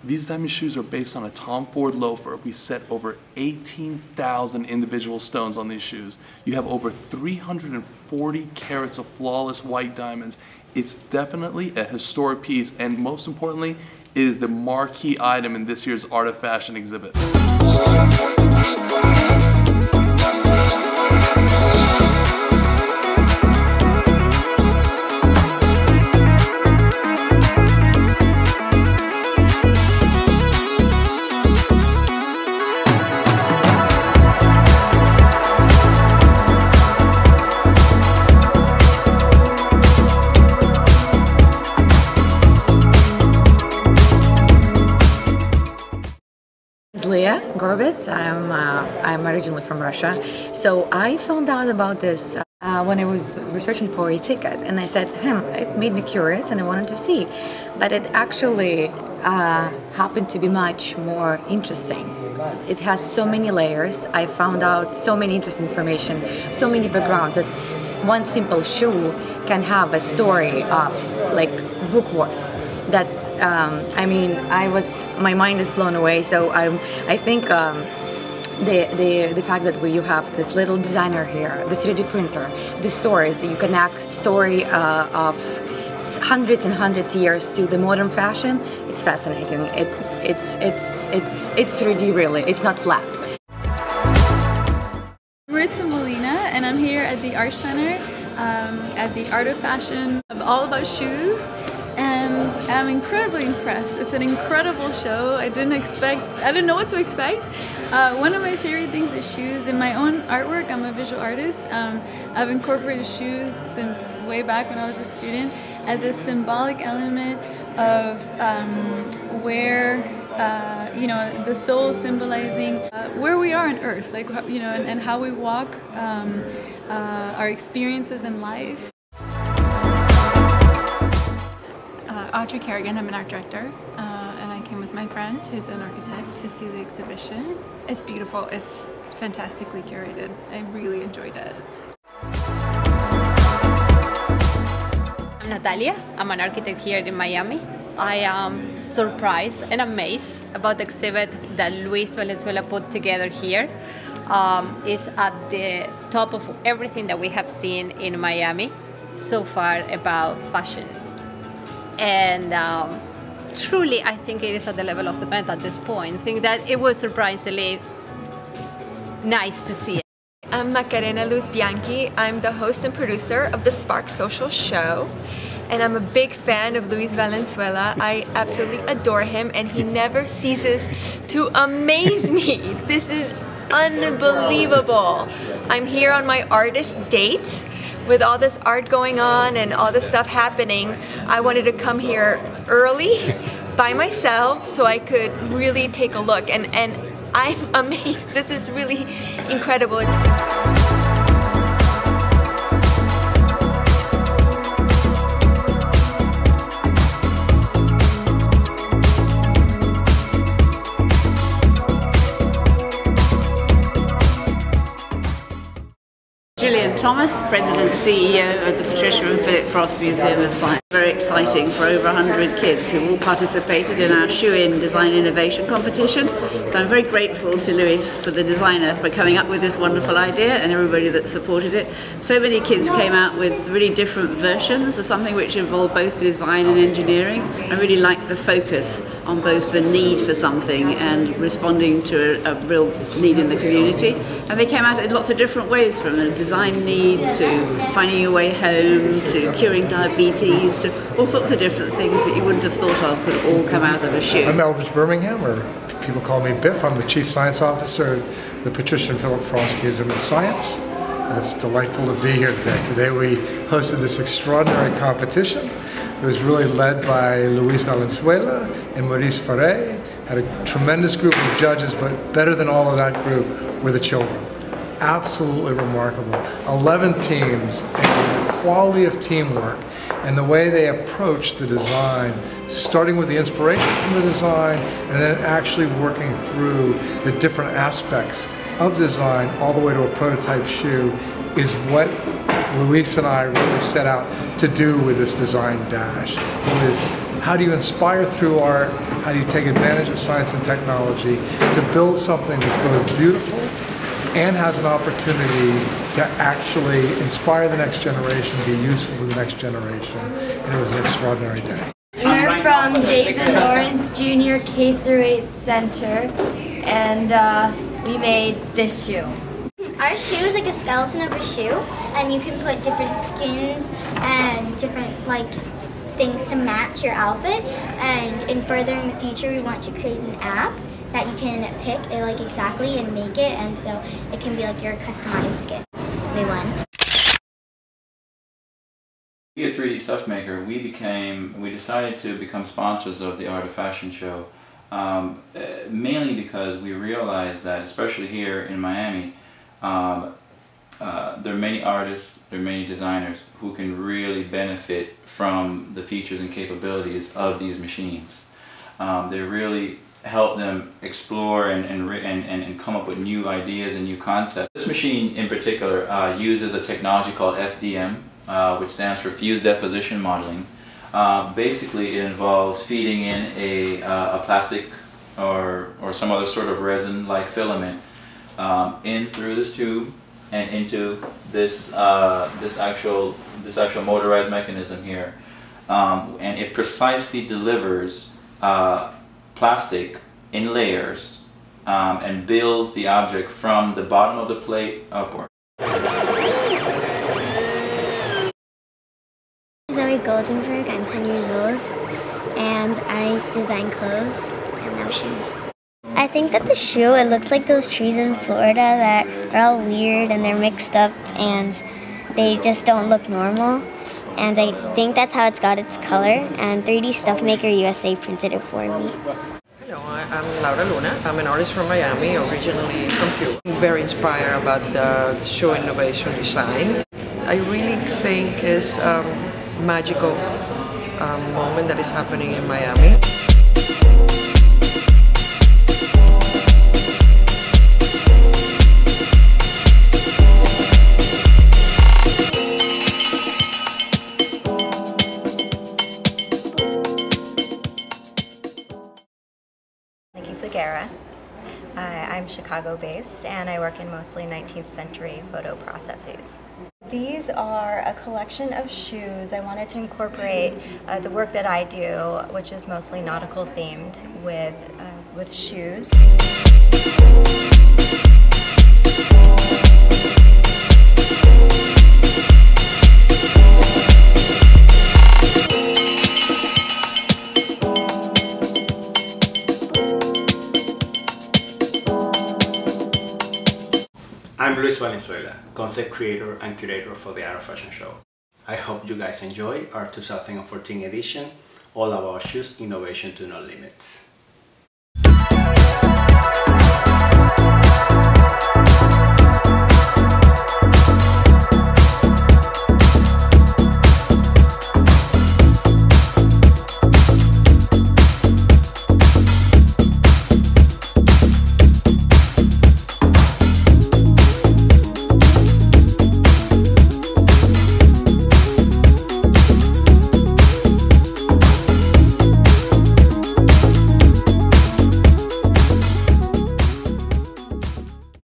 These diamond shoes are based on a Tom Ford loafer. We set over 18,000 individual stones on these shoes. You have over 340 carats of flawless white diamonds. It's definitely a historic piece, and most importantly, it is the marquee item in this year's Art of Fashion exhibit. I'm originally from Russia, so I found out about this when I was researching for a ticket, and I said, it made me curious and I wanted to see, but it actually happened to be much more interesting. It has so many layers. I found out so many interesting information, so many backgrounds, that one simple shoe can have a story of like book worth. That's I mean, my mind is blown away. So I think the fact that you have this little designer here, this 3D printer, the stories that you connect story of hundreds and hundreds of years to the modern fashion, it's fascinating. It's 3D really. It's not flat. And I'm here at the Art Center at the Art of Fashion, all about shoes, and I'm incredibly impressed. It's an incredible show. I didn't know what to expect. One of my favorite things is shoes. In my own artwork, I'm a visual artist. I've incorporated shoes since way back when I was a student as a symbolic element of where you know, the soul symbolizing where we are on Earth, like, you know, and how we walk, our experiences in life. Audrey Kerrigan, I'm an art director, and I came with my friend who's an architect to see the exhibition. It's beautiful, it's fantastically curated. I really enjoyed it. I'm Natalia, I'm an architect here in Miami. I am surprised and amazed about the exhibit that Luis Valenzuela put together here. It's at the top of everything that we have seen in Miami so far about fashion. And truly, I think it is at the level of the event at this point. I think that it was surprisingly nice to see it. I'm Macarena Luz Bianchi. I'm the host and producer of the Spark Social Show. And I'm a big fan of Luis Valenzuela. I absolutely adore him, and he never ceases to amaze me. This is unbelievable. I'm here on my artist date. With all this art going on and all this stuff happening, I wanted to come here early by myself so I could really take a look, and I'm amazed. This is really incredible. Thomas, President and CEO of the Patricia and Philip Frost Museum of Science. Very exciting for over 100 kids who all participated in our Shoe-In Design Innovation competition. So I'm very grateful to Luis, for the designer, for coming up with this wonderful idea, and everybody that supported it. So many kids came out with really different versions of something which involved both design and engineering. I really liked the focus on both the need for something and responding to a real need in the community. And they came out in lots of different ways, from a design need to finding your way home to curing diabetes to all sorts of different things that you wouldn't have thought of could all come out of a shoe. I'm Elvis Birmingham, or people call me Biff. I'm the Chief Science Officer at the Patricia and Philip Frost Museum of Science. And it's delightful to be here today. Today we hosted this extraordinary competition. It was really led by Luis Valenzuela and Maurice Ferre. Had a tremendous group of judges, but better than all of that group were the children. Absolutely remarkable. 11 teams, and the quality of teamwork and the way they approached the design, starting with the inspiration from the design and then actually working through the different aspects of design all the way to a prototype shoe, is what Luis and I really set out to do with this design dash. It was, how do you inspire through art? How do you take advantage of science and technology to build something that's both beautiful and has an opportunity to actually inspire the next generation, be useful to the next generation? And it was an extraordinary day. We're from David Lawrence Jr. K-8 Center, and we made this shoe. Our shoe is like a skeleton of a shoe, and you can put different skins and different things to match your outfit. And in the future, we want to create an app that you can pick it exactly and make it, and so it can be like your customized skin. They won. We at 3D Stuff Maker, we decided to become sponsors of the Art of Fashion show, mainly because we realized that, especially here in Miami, there are many artists, there are many designers who can really benefit from the features and capabilities of these machines. They really help them explore and come up with new ideas and new concepts. This machine in particular uses a technology called FDM, which stands for Fused Deposition Modeling. Basically it involves feeding in a plastic or some other sort of resin-like filament in through this tube and into this actual motorized mechanism here, and it precisely delivers plastic in layers and builds the object from the bottom of the plate upward. Zoe Goldenberg, I'm 10 years old, and I design clothes and now shoes. I think that the shoe, it looks like those trees in Florida that are all weird and they're mixed up and they just don't look normal. And I think that's how it's got its color, and 3D Stuff Maker USA printed it for me. Hello, I'm Laura Luna. I'm an artist from Miami, originally from Cuba. I'm very inspired about the shoe innovation design. I really think it's a magical moment that is happening in Miami. I'm Chicago-based, and I work in mostly 19th century photo processes. These are a collection of shoes. I wanted to incorporate the work that I do, which is mostly nautical themed, with shoes. I'm Luis Valenzuela, concept creator and curator for the Art of Fashion show. I hope you guys enjoy our 2014 edition, all about shoes innovation to no limits.